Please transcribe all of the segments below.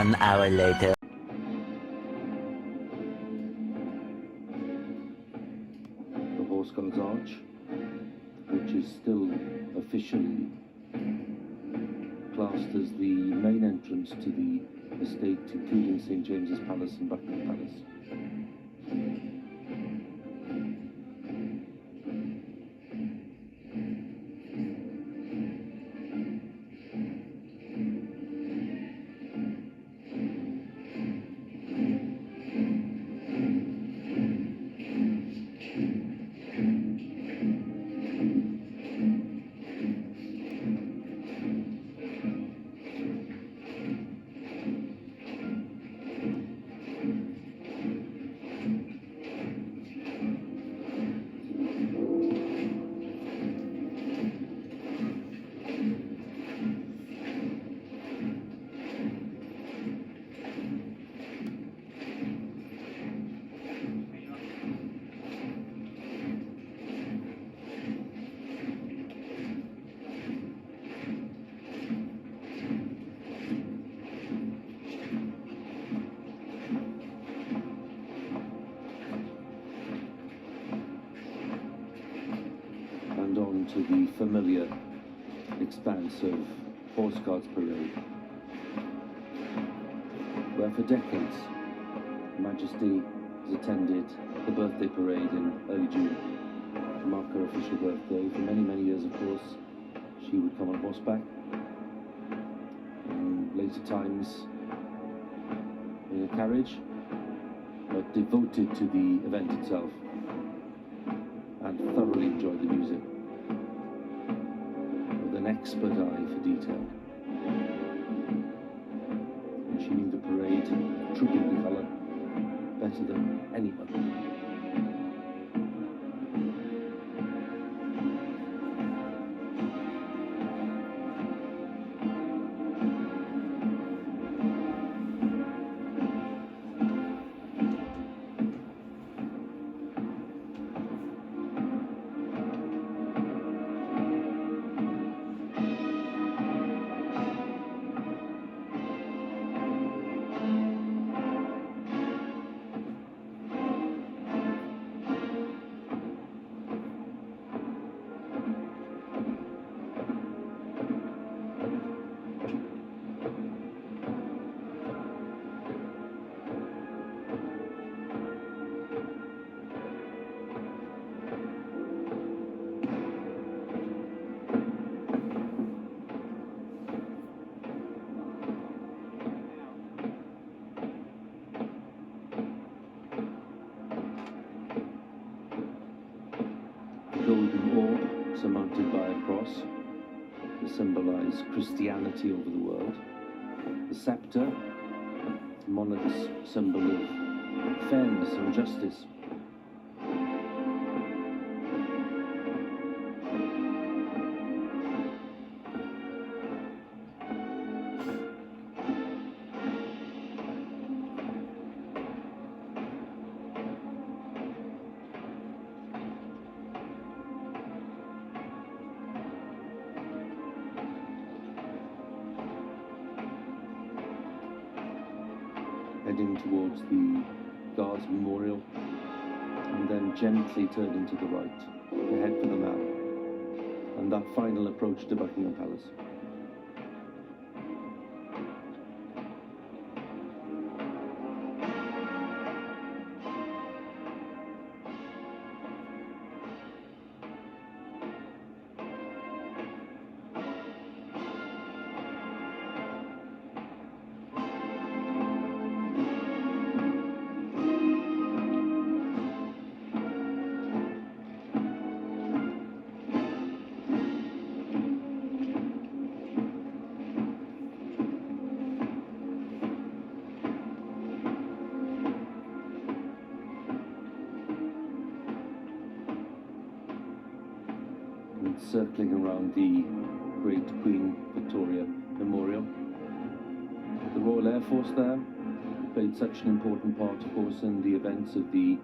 1 hour later. The Horse Guards Arch, which is still officially classed as the main entrance to the estate, including St James's Palace and Buckingham Palace. And on to the familiar expanse of Horse Guards Parade, where for decades Her Majesty has attended the birthday parade in early June to mark her official birthday. For many, many years, of course, she would come on horseback. In later times, in a carriage, but devoted to the event itself, and thoroughly enjoyed the music, with an expert eye for detail. And she knew the parade, trooping the colour, better than anyone. Golden orb surmounted by a cross to symbolize Christianity over the world. The scepter, monarch's symbol of fairness and justice. Heading towards the Guards Memorial, and then gently turning to the right to head for the Mall, and that final approach to Buckingham Palace. Circling around the great Queen Victoria Memorial. The Royal Air Force there played such an important part, of course, in the events of the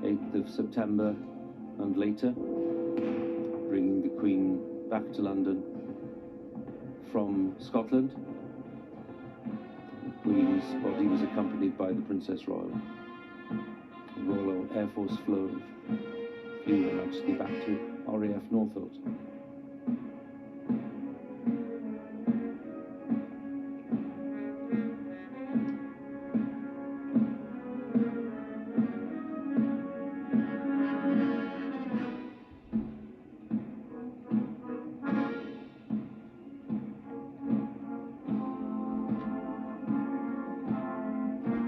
8th of September and later, bringing the Queen back to London from Scotland, Queen's body was accompanied by the Princess Royal. The Royal Air Force flew Her Majesty back to RAF Northolt.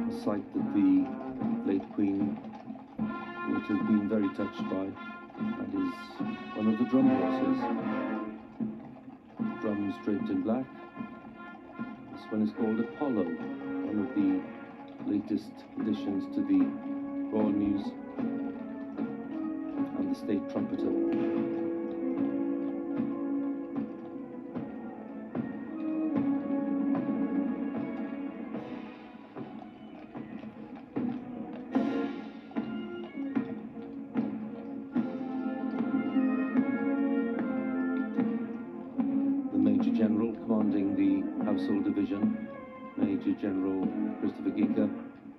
A sight that the late Queen would have been very touched by. That is one of the drum horses. Drums draped in black. This one is called Apollo, one of the latest additions to the Royal Mews, and the state trumpeter. General commanding the Household Division, Major General Christopher Giger,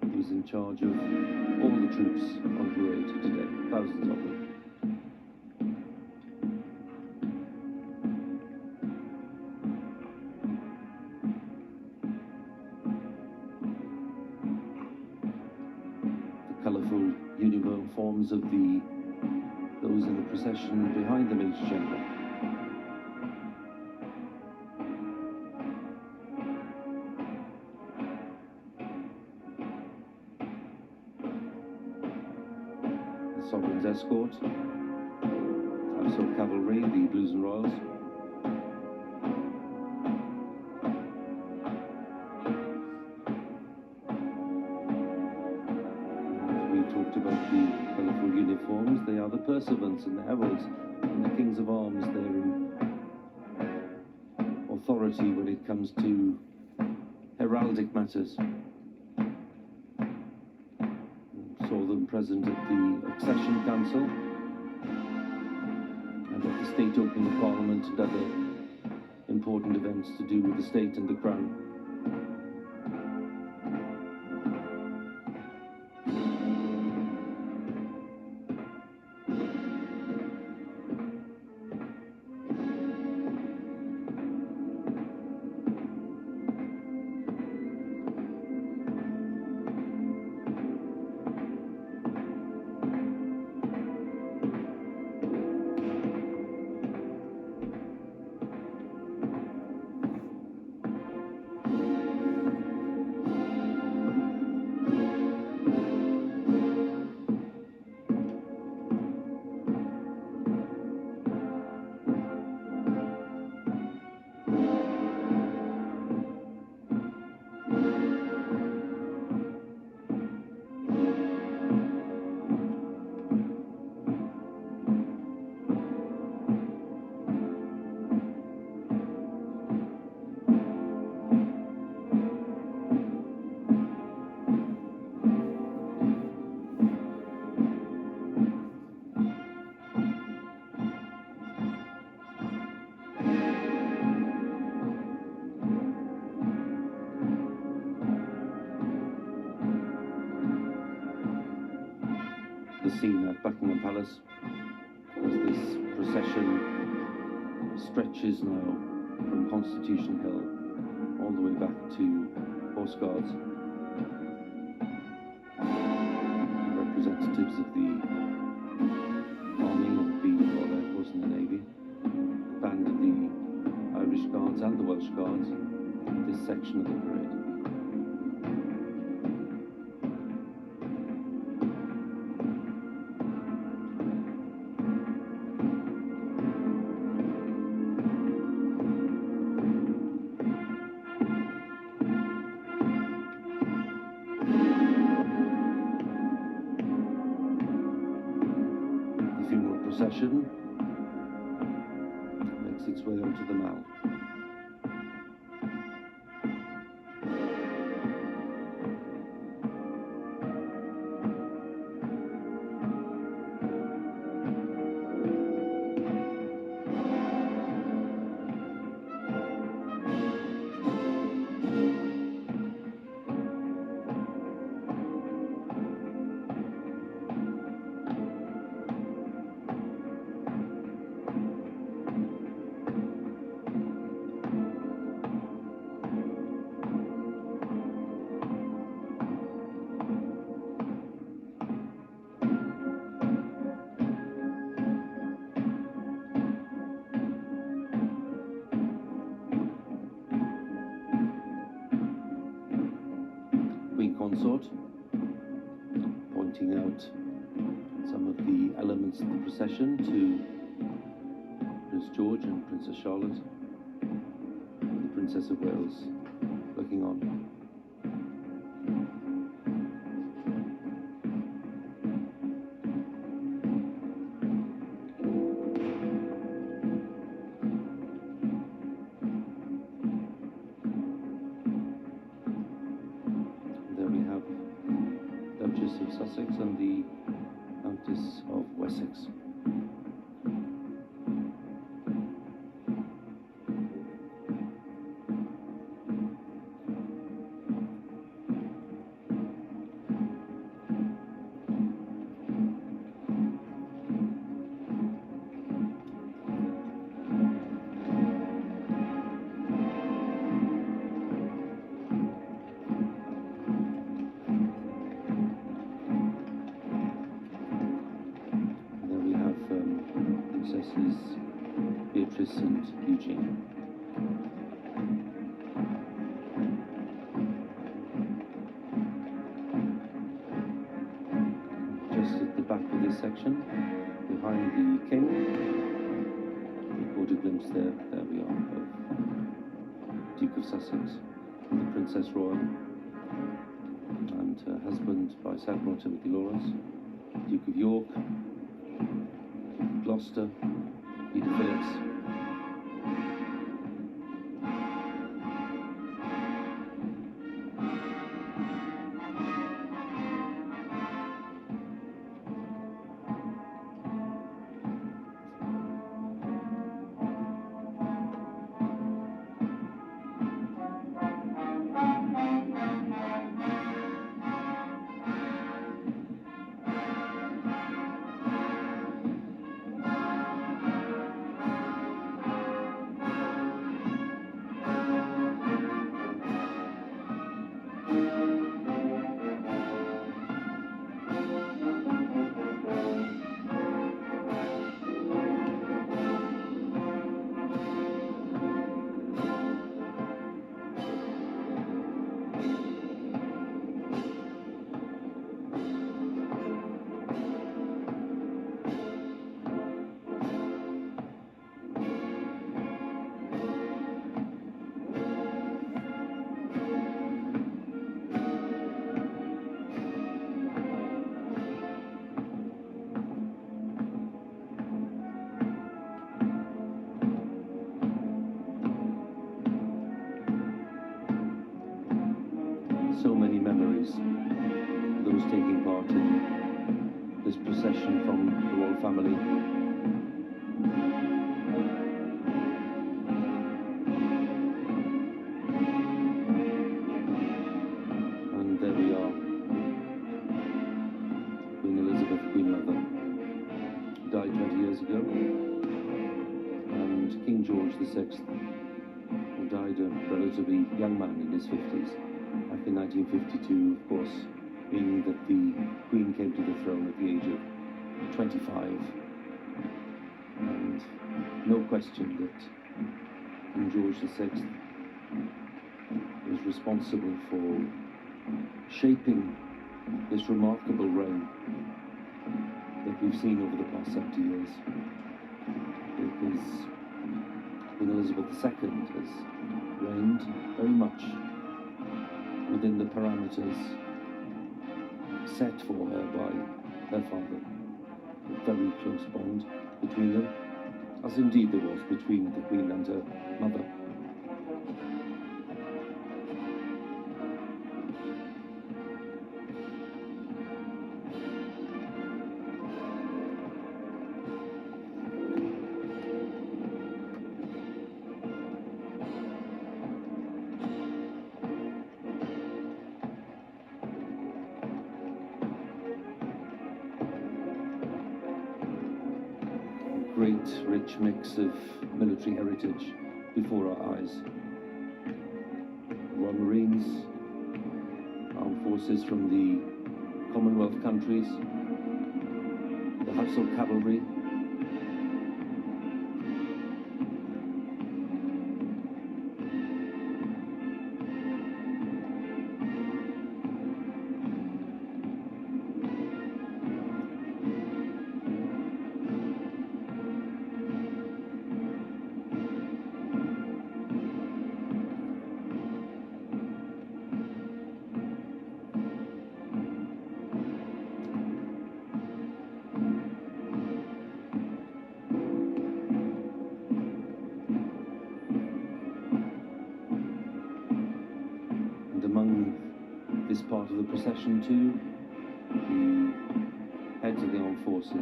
who is in charge of all the troops on parade today, thousands of them. The colourful uniforms of those in the procession behind the Major General. Sovereign's escort, Household Cavalry, the Blues and Royals. And we talked about the colourful uniforms. They are the pursuivants and the heralds and the Kings of Arms. They're in authority when it comes to heraldic matters. Saw them present at the Accession Council and at the State Opening of Parliament and other important events to do with the state and the Crown. The scene at Buckingham Palace as this procession stretches now from Constitution Hill all the way back to Horse Guards. Representatives of the Army and the Royal Air Force and the Navy, the band of the Irish Guards and the Welsh Guards, this section of the parade. Procession makes its way onto the Mall. consort, pointing out some of the elements of the procession to Prince George and Princess Charlotte, with the Princess of Wales looking on. Of Sussex and the Countess of Wessex. Princesses Beatrice and Eugenie. Just at the back of this section, behind the king, we caught a glimpse there we are, of Duke of Sussex, the Princess Royal, and her husband by Admiral Timothy Lawrence, Duke of York, Gloucester, Peter Phillips. So many memories, those taking part in this procession from the royal family. And there we are, Queen Elizabeth, Queen Mother, died 20 years ago, and King George VI, who died a relatively young man in his 50s. Back in 1952, of course, meaning that the Queen came to the throne at the age of 25. And no question that King George VI was responsible for shaping this remarkable reign that we've seen over the past 70 years. Because Queen Elizabeth II has reigned very much within the parameters set for her by her father. A very close bond between them, as indeed there was between the Queen and her mother. Great, rich mix of military heritage before our eyes. Royal Marines, armed forces from the Commonwealth countries, the Household Cavalry, this part of the procession too, the heads of the armed forces.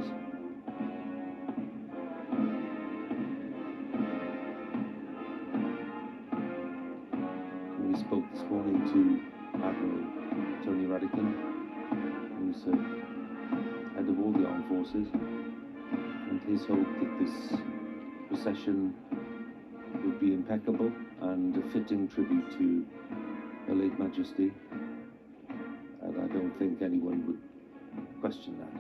We spoke this morning to Admiral Tony Radican, who's head of all the armed forces, and his hope that this procession would be impeccable and a fitting tribute to Her late Majesty, and I don't think anyone would question that.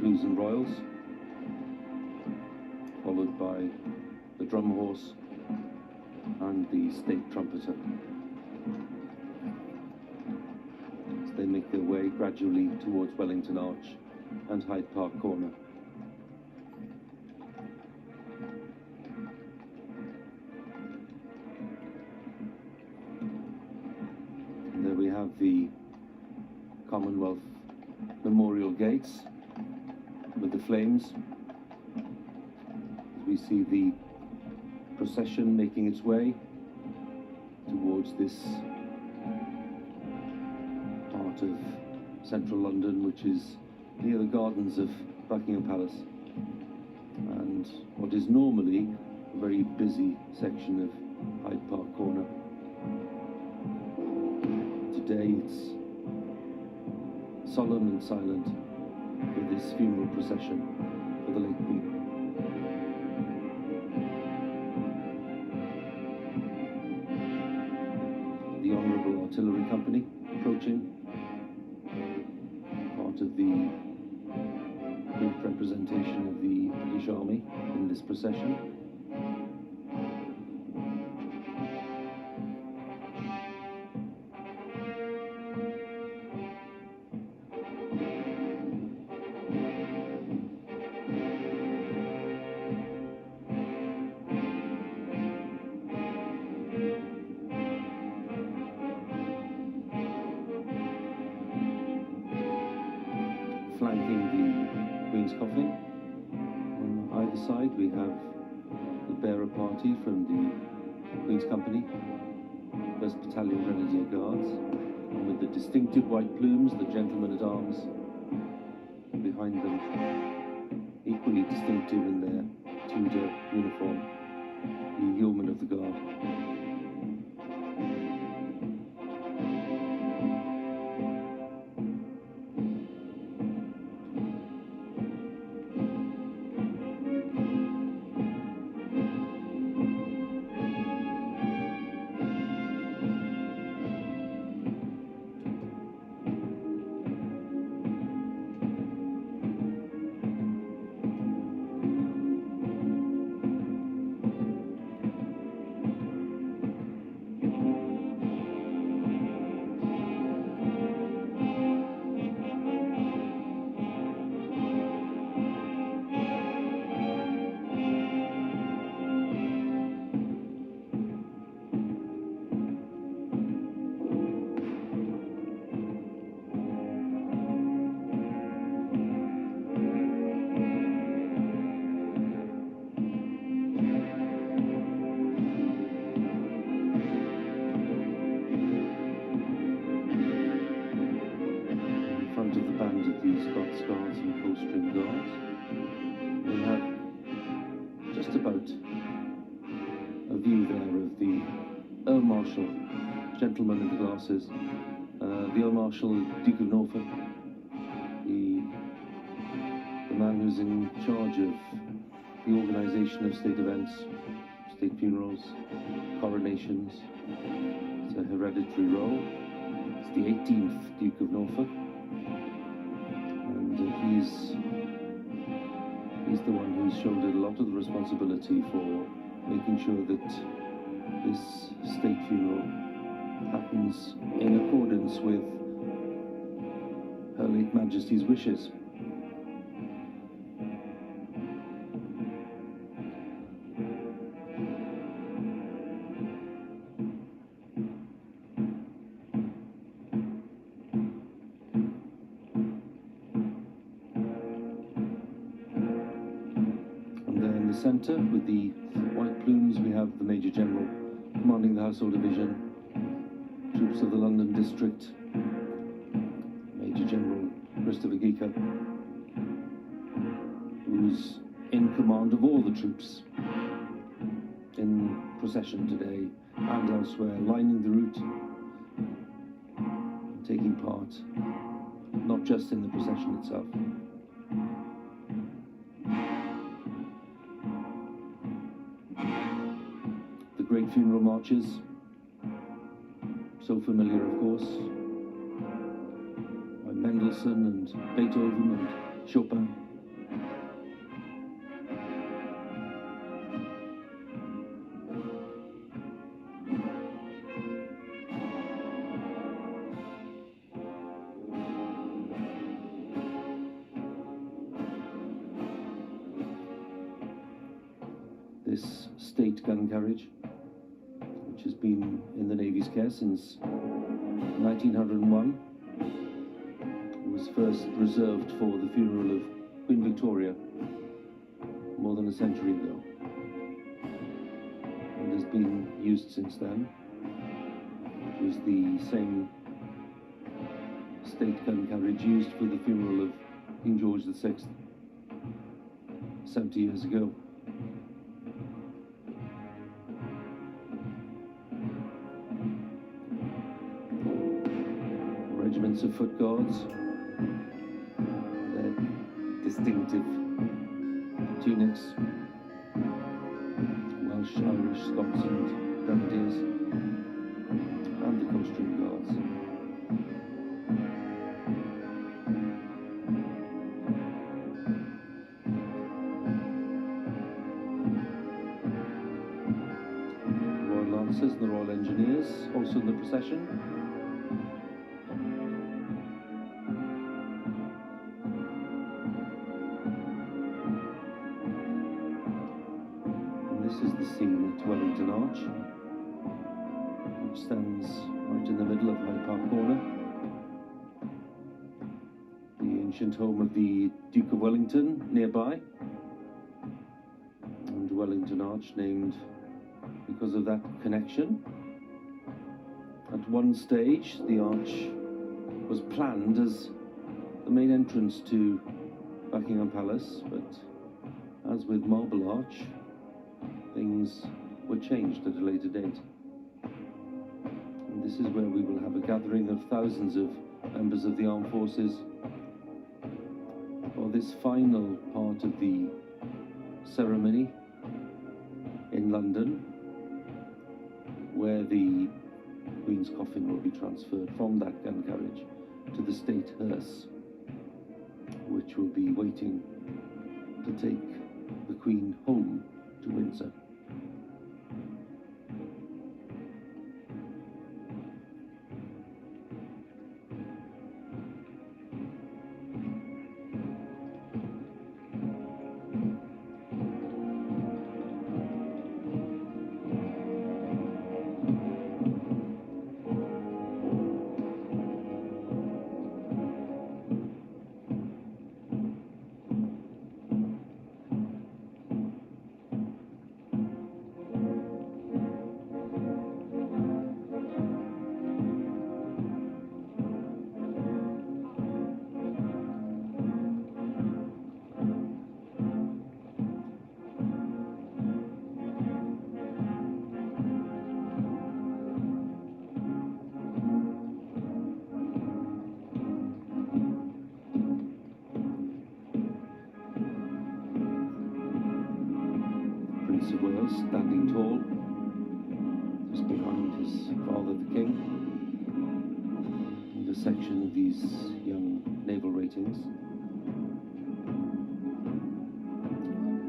Blues and Royals, followed by the drum horse and the state trumpeter, as they make their way gradually towards Wellington Arch and Hyde Park Corner. And there we have the Commonwealth Memorial Gates with the flames, as we see the procession making its way towards this part of central London, which is near the gardens of Buckingham Palace, and what is normally a very busy section of Hyde Park Corner. Today it's solemn and silent for this funeral procession for the late Queen. The Honourable Artillery Company approaching, part of the group representation of the British Army in this procession. Flanking the Queen's coffin, on either side we have the bearer party from the Queen's Company, 1st Battalion Grenadier Guards, and with the distinctive white plumes, the gentlemen-at-arms behind them, equally distinctive in their Tudor uniform, the Yeomen of the Guard. Scots Guards and Coldstream Guards. We have just about a view there of the Earl Marshal, gentleman in the glasses, the Earl Marshal, Duke of Norfolk, the man who's in charge of the organisation of state events, state funerals, coronations. It's a hereditary role. It's the 18th Duke of Norfolk. He's the one who's shouldered a lot of the responsibility for making sure that this state funeral happens in accordance with Her late Majesty's wishes. centre with the white plumes. We have the Major General commanding the Household Division, troops of the London District, Major General Christopher Geeker, who's in command of all the troops in procession today and elsewhere, lining the route, taking part not just in the procession itself. The great funeral marches, so familiar of course, by Mendelssohn and Beethoven and Chopin. This state gun carriage, which has been in the Navy's care since 1901, was first reserved for the funeral of Queen Victoria more than a century ago, and has been used since then. It was the same state gun carriage used for the funeral of King George VI 70 years ago. Regiments of foot guards, their distinctive tunics, Welsh, Irish, Scots and Grenadiers, and the costume guards. Royal Lancers and the Royal Engineers also in the procession. This is the scene at Wellington Arch, which stands right in the middle of Hyde Park Corner. The ancient home of the Duke of Wellington nearby, and Wellington Arch named because of that connection. At one stage, the arch was planned as the main entrance to Buckingham Palace, but as with Marble Arch, things were changed at a later date. And this is where we will have a gathering of thousands of members of the armed forces for this final part of the ceremony in London, where the Queen's coffin will be transferred from that gun carriage to the state hearse, which will be waiting to take the Queen home to Windsor. Prince of Wales standing tall, just behind his father the King, and a section of these young naval ratings.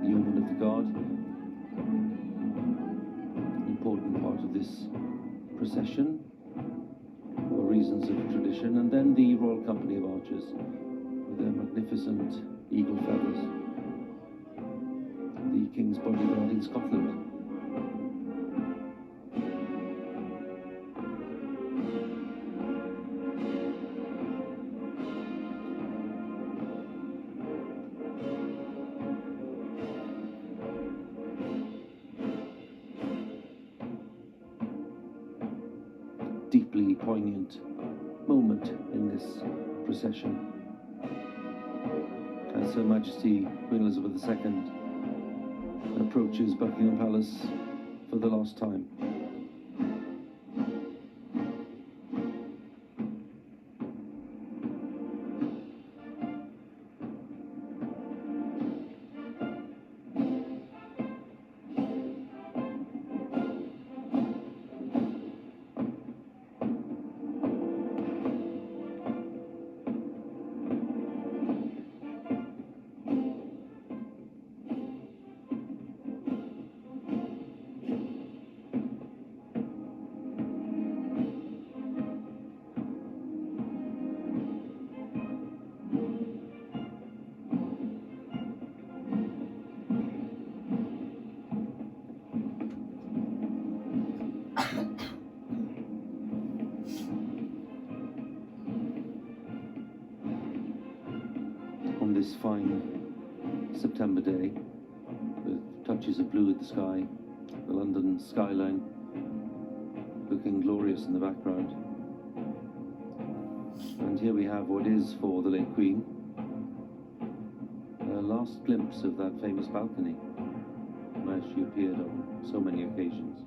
The Yeomen of the Guard, an important part of this procession for reasons of tradition, and then the Royal Company of Archers with their magnificent eagle feathers, the King's bodyguard in Scotland. particularly poignant moment in this procession as Her Majesty Queen Elizabeth II approaches Buckingham Palace for the last time. On this fine September day, with touches of blue at the sky, the London skyline looking glorious in the background. And here we have what is, for the late Queen, a last glimpse of that famous balcony where she appeared on so many occasions,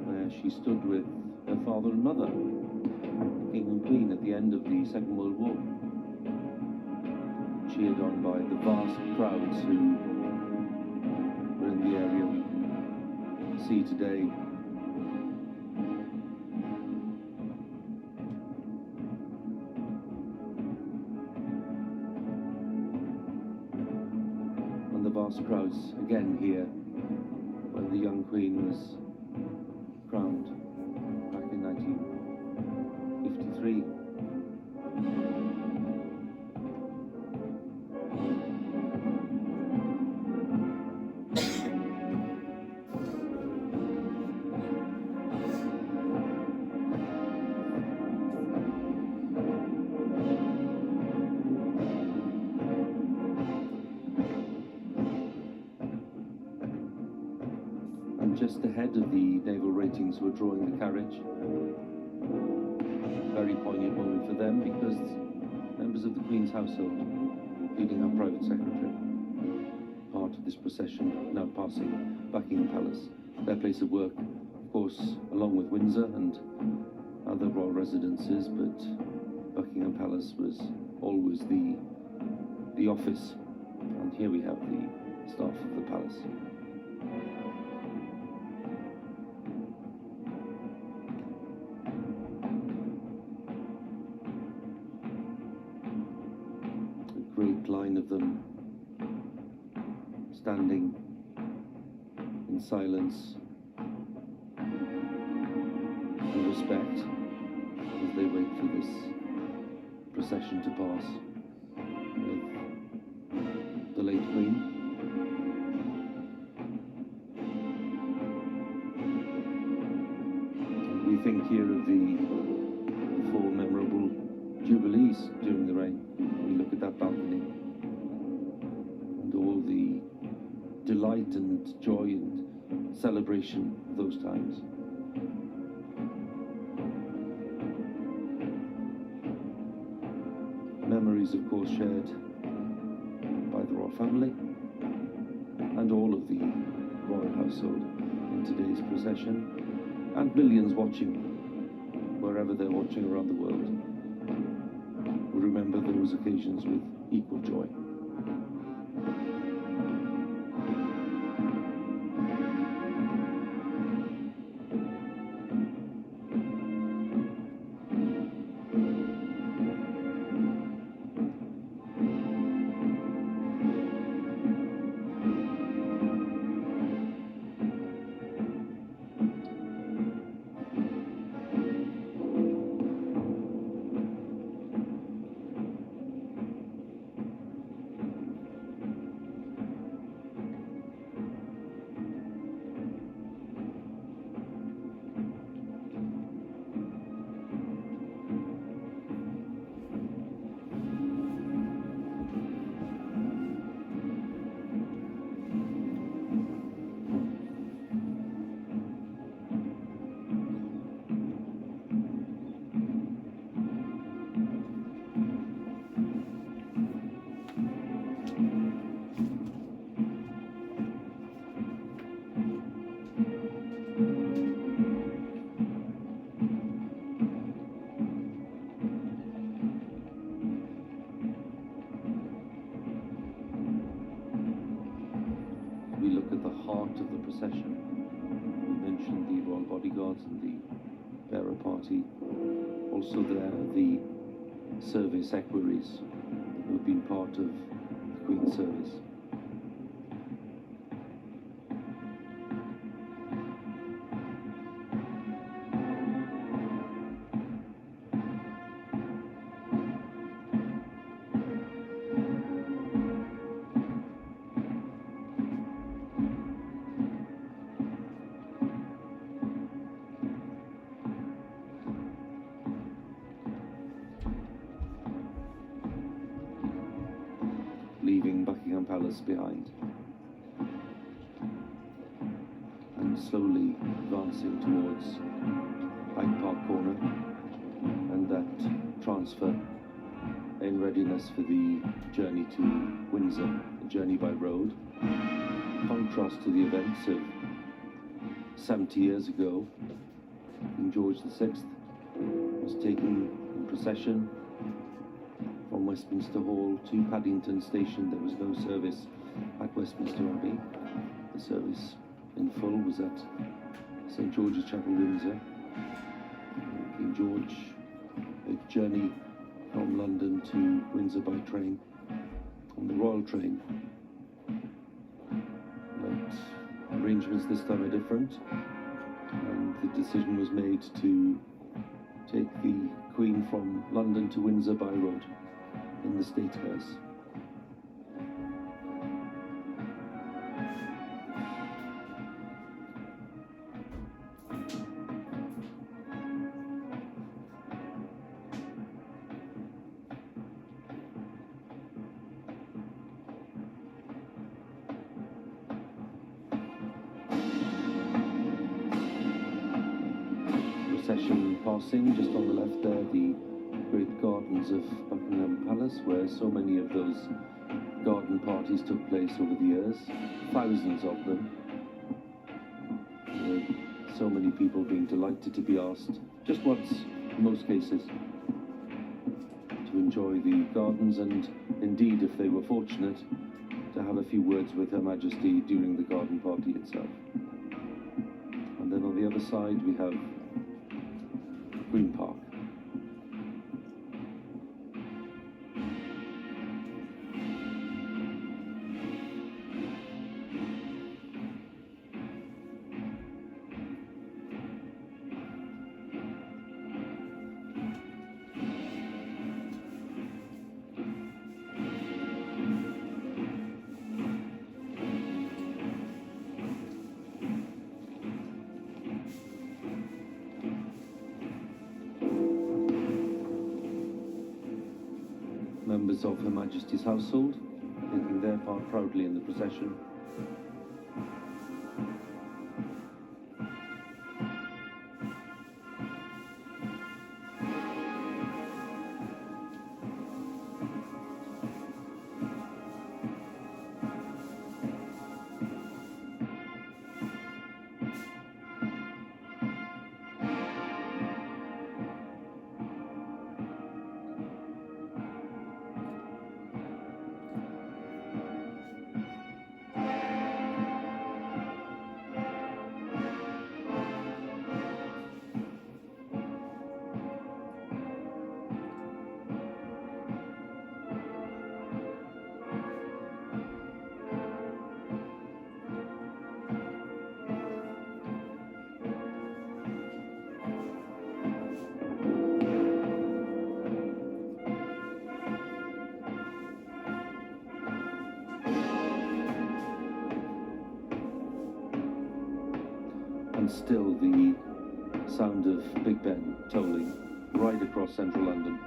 where she stood with her father and mother, King and Queen, at the end of the Second World War, cheered on by the vast crowds who were in the area we can see today. And the vast crowds again here when the young Queen was crowned back in 1953. Just ahead of the naval ratings who are drawing the carriage. Very poignant moment for them because members of the Queen's household, including her private secretary, part of this procession, now passing Buckingham Palace, their place of work, of course, along with Windsor and other royal residences, but Buckingham Palace was always the office, and here we have the staff of the palace. Great line of them standing in silence and respect as they wait for this procession to pass with the late Queen. And we think here of the four memorable jubilees during the reign. We look at that balcony and all the delight and joy and celebration of those times. Memories, of course, shared by the royal family and all of the royal household in today's procession, and millions watching wherever they're watching around the world. We remember those occasions with equal joy. procession. We mentioned the royal bodyguards and the bearer party. Also there are the service equerries who have been part of the Queen's service. Leaving Buckingham Palace behind and slowly advancing towards Hyde Park Corner and that transfer in readiness for the journey to Windsor, a journey by road. Contrast to the events of 70 years ago, King George VI was taken in procession from Westminster Hall to Paddington Station. There was no service at Westminster Abbey. The service in full was at St George's Chapel, Windsor. King George, a journey from London to Windsor by train, on the Royal train. But arrangements this time are different, and the decision was made to take the Queen from London to Windsor by road in the State House. Procession passing just on the left there, the great gardens of Buckingham Palace, where so many of those garden parties took place over the years, thousands of them. With so many people being delighted to be asked, just once in most cases, to enjoy the gardens, and indeed, if they were fortunate, to have a few words with Her Majesty during the garden party itself. And then on the other side we have Green Park. Members of Her Majesty's household taking their part proudly in the procession. And still the sound of Big Ben tolling right across central London,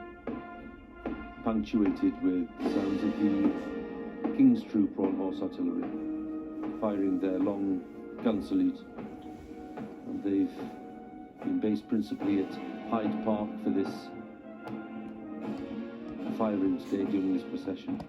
punctuated with the sounds of the King's Troop Royal Horse Artillery firing their long gun salute. And they've been based principally at Hyde Park for this firing today during this procession.